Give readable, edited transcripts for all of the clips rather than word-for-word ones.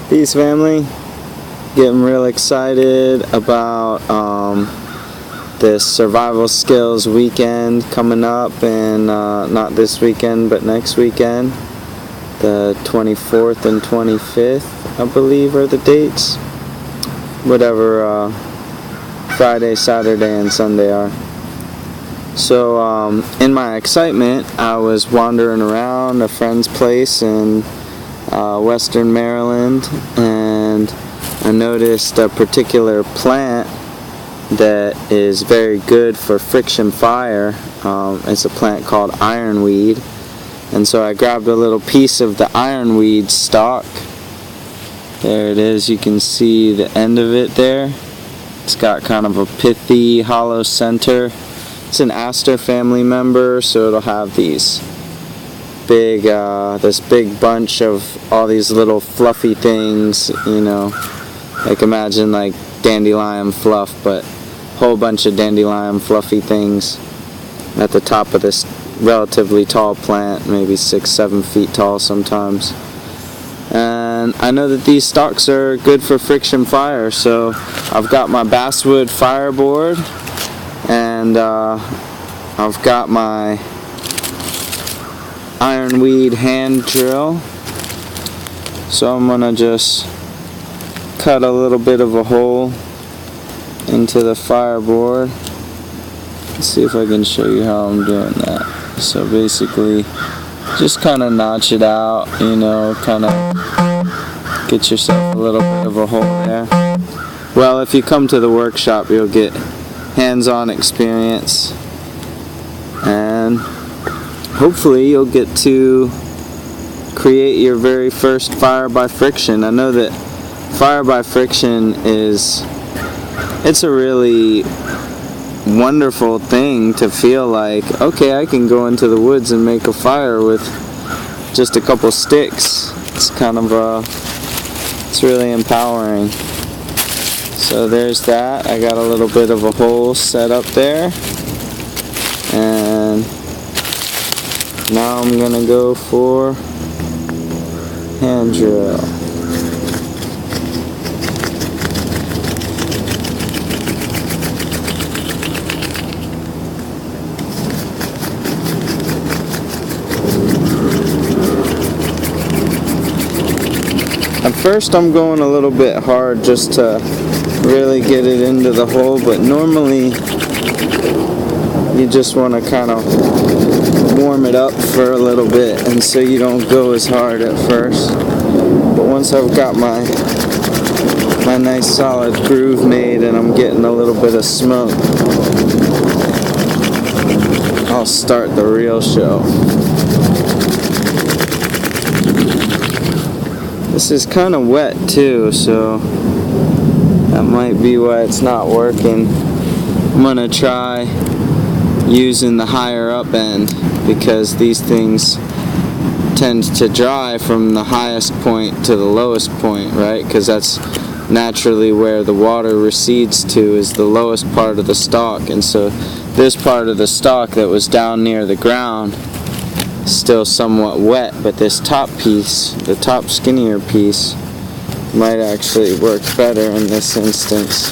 Peace, family. Getting real excited about this survival skills weekend coming up, and not this weekend but next weekend. The 24th and 25th, I believe, are the dates. Whatever Friday, Saturday, and Sunday are. So in my excitement, I was wandering around a friend's place in Western Maryland, and I noticed a particular plant that is very good for friction fire. It's a plant called Ironweed, and so I grabbed a little piece of the Ironweed stalk. There it is, you can see the end of it there. It's got kind of a pithy, hollow center. It's an aster family member, so it'll have these big, this big bunch of all these little fluffy things, you know, like imagine like dandelion fluff, but a whole bunch of dandelion fluffy things at the top of this relatively tall plant, maybe 6-7 feet tall sometimes. And I know that these stalks are good for friction fire, so I've got my basswood fireboard, and I've got my Ironweed hand drill. So I'm gonna just cut a little bit of a hole into the fireboard. Let's see if I can show you how I'm doing that. So basically, just kind of notch it out, you know, kind of get yourself a little bit of a hole there. Well, if you come to the workshop, you'll get hands-on experience, and hopefully you'll get to create your very first fire by friction. I know that fire by friction it's a really wonderful thing to feel like, okay, I can go into the woods and make a fire with just a couple sticks. It's kind of it's really empowering. So there's that. I got a little bit of a hole set up there, and now I'm gonna go for hand drill. At first I'm going a little bit hard just to really get it into the hole, but normally you just want to kind of warm it up for a little bit, and so you don't go as hard at first. But once I've got my nice solid groove made and I'm getting a little bit of smoke, I'll start the real show. This is kind of wet too, so that might be why it's not working. I'm gonna try using the higher up end, because these things tend to dry from the highest point to the lowest point, right? Because that's naturally where the water recedes to, is the lowest part of the stalk. And so this part of the stalk that was down near the ground is still somewhat wet, but this top piece, the top skinnier piece, might actually work better in this instance.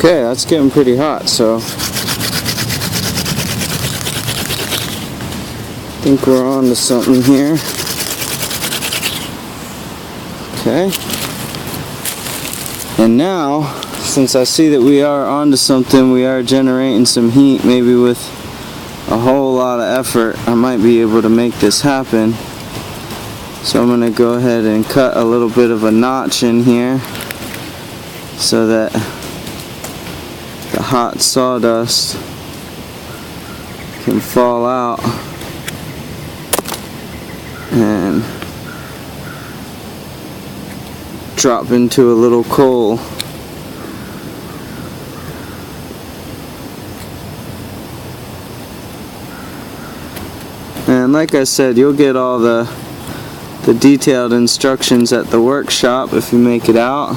Okay, that's getting pretty hot, so I think we're on to something here. Okay. And now, since I see that we are onto something, we are generating some heat, maybe with a whole lot of effort, I might be able to make this happen. So I'm going to go ahead and cut a little bit of a notch in here so that the hot sawdust can fall out and drop into a little coal. And like I said, you'll get all the detailed instructions at the workshop if you make it out.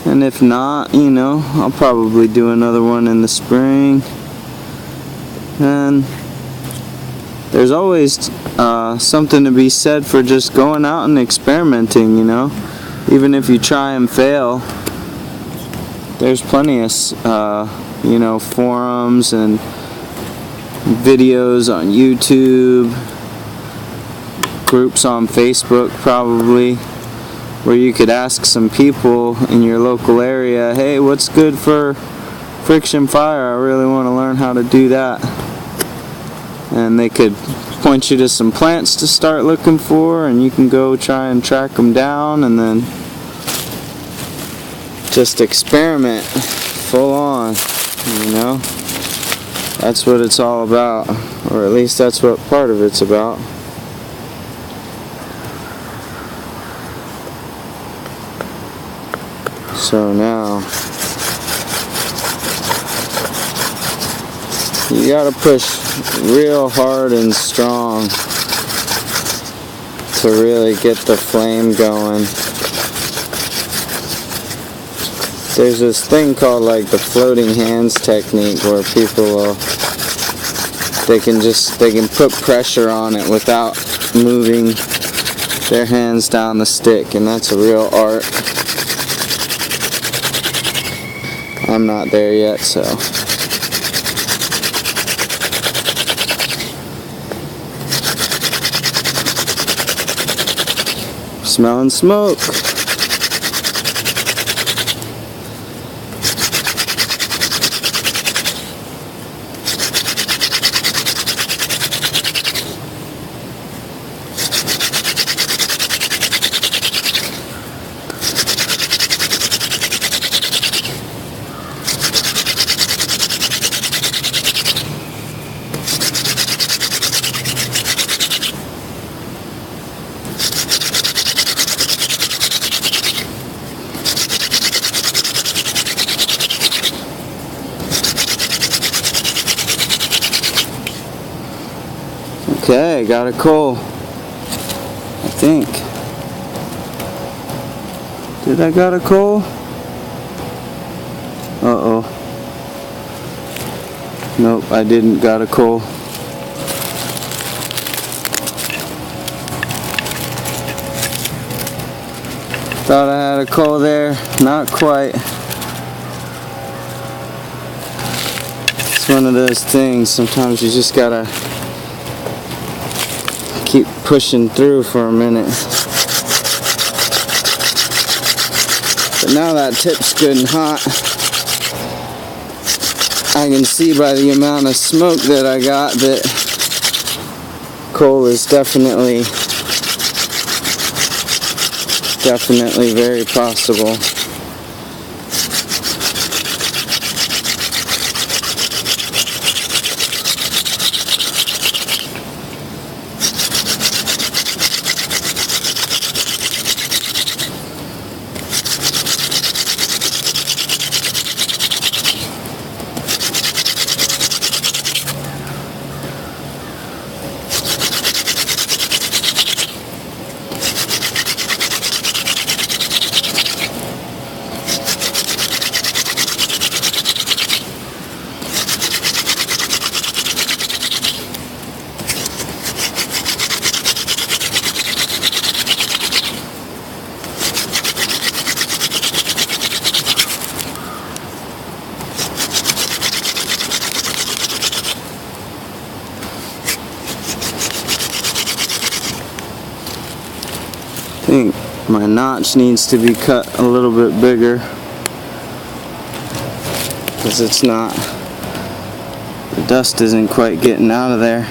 And if not, you know, I'll probably do another one in the spring. And there's always something to be said for just going out and experimenting, you know. Even if you try and fail, there's plenty of, you know, forums and videos on YouTube, groups on Facebook probably, where you could ask some people in your local area, hey, what's good for friction fire? I really want to learn how to do that. And they could point you to some plants to start looking for, and you can go try and track them down and then just experiment full on, you know. That's what it's all about, or at least that's what part of it's about. So now you gotta push real hard and strong to really get the flame going. There's this thing called like the floating hands technique, where people will, they can put pressure on it without moving their hands down the stick, and that's a real art. I'm not there yet, so. Smelling smoke. Okay, got a coal, I think. Did I got a coal? Uh-oh. Nope, I didn't got a coal. Thought I had a coal there, not quite. It's one of those things, sometimes you just gotta keep pushing through for a minute. But now that tip's good and hot, I can see by the amount of smoke that I got that coal is definitely very possible. My notch needs to be cut a little bit bigger because it's not, the dust isn't quite getting out of there.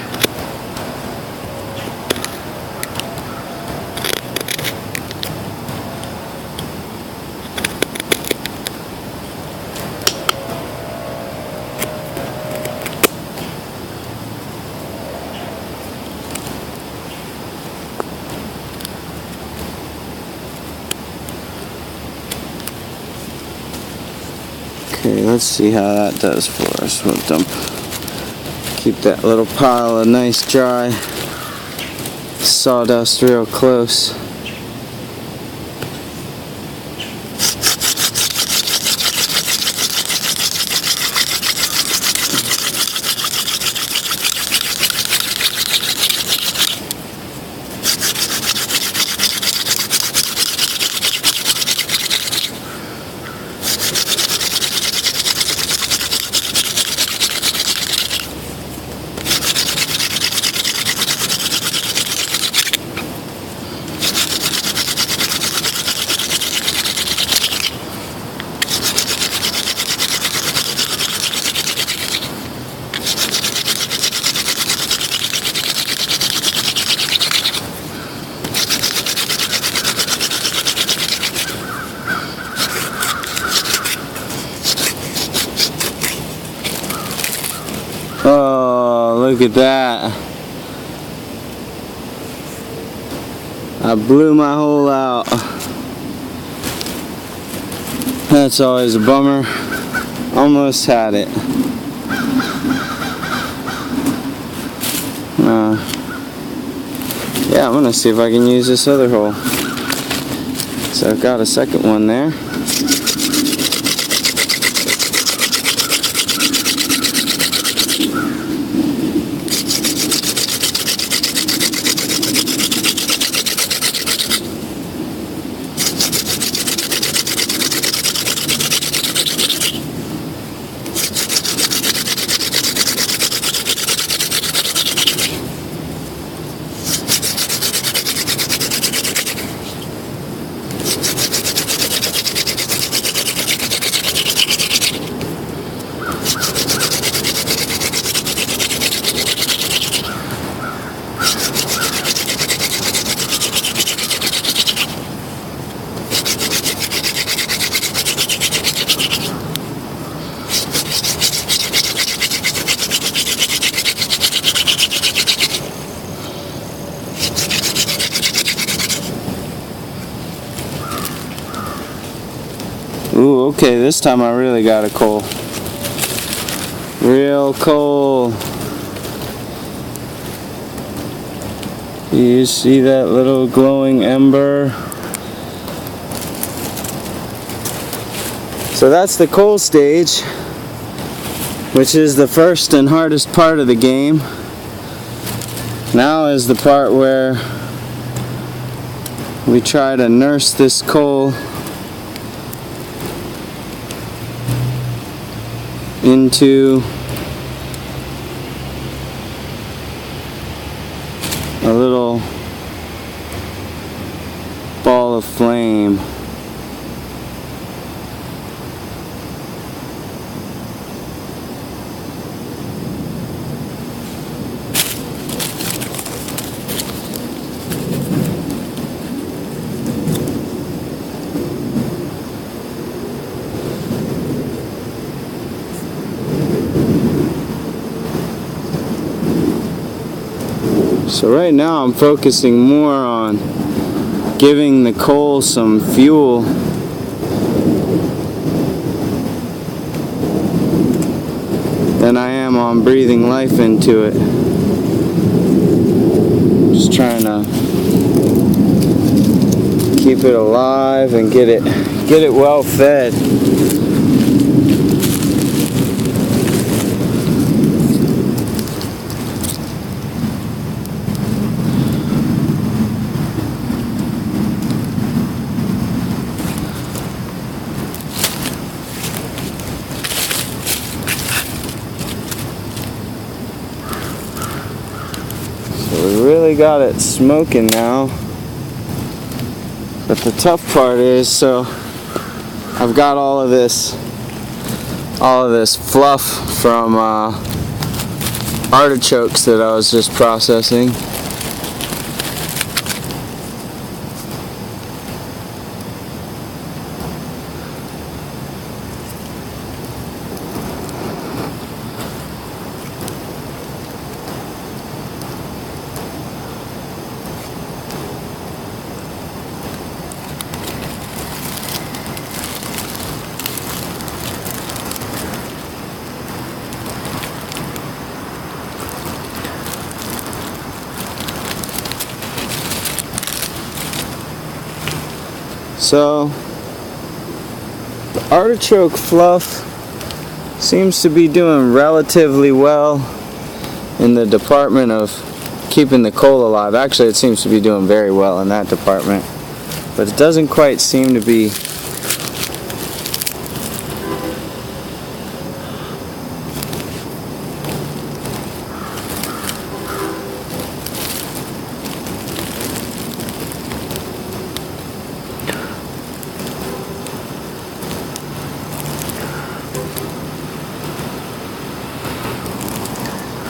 Okay, let's see how that does for us. We'll keep that little pile of nice dry sawdust real close. Oh, look at that. I blew my hole out. That's always a bummer. Almost had it. Yeah, I'm gonna see if I can use this other hole. So I've got a second one there. Ooh, okay, this time I really got a coal. Real coal. You see that little glowing ember? So that's the coal stage, which is the first and hardest part of the game. Now is the part where we try to nurse this coal into a little ball of flame. So right now I'm focusing more on giving the coal some fuel than I am on breathing life into it. Just trying to keep it alive and get it well fed. We really got it smoking now. But the tough part is, so I've got all of this fluff from artichokes that I was just processing. So the artichoke fluff seems to be doing relatively well in the department of keeping the coal alive. Actually, it seems to be doing very well in that department, but it doesn't quite seem to be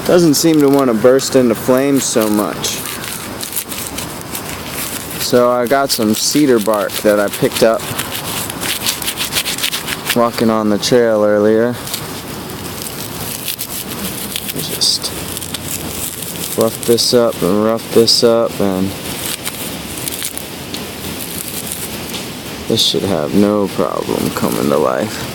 doesn't seem to want to burst into flames so much. So I got some cedar bark that I picked up walking on the trail earlier. Just fluff this up and rough this up, and this should have no problem coming to life.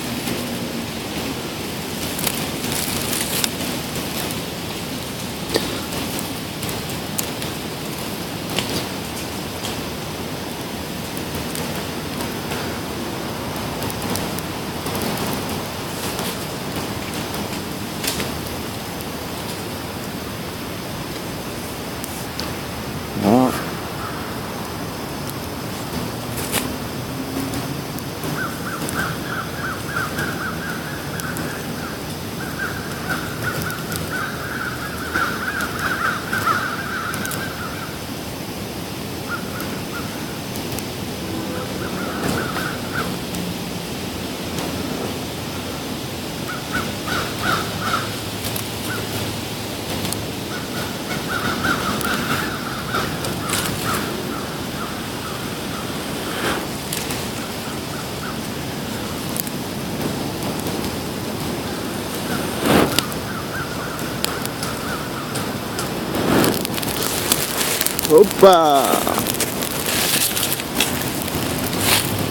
Opa!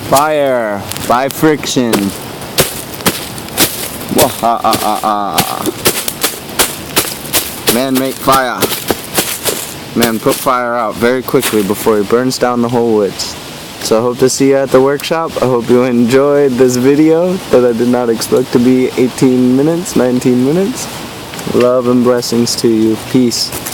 Fire by friction. Man, make fire. Man, put fire out very quickly before he burns down the whole woods. So I hope to see you at the workshop. I hope you enjoyed this video that I did not expect to be 18 minutes, 19 minutes. Love and blessings to you. Peace.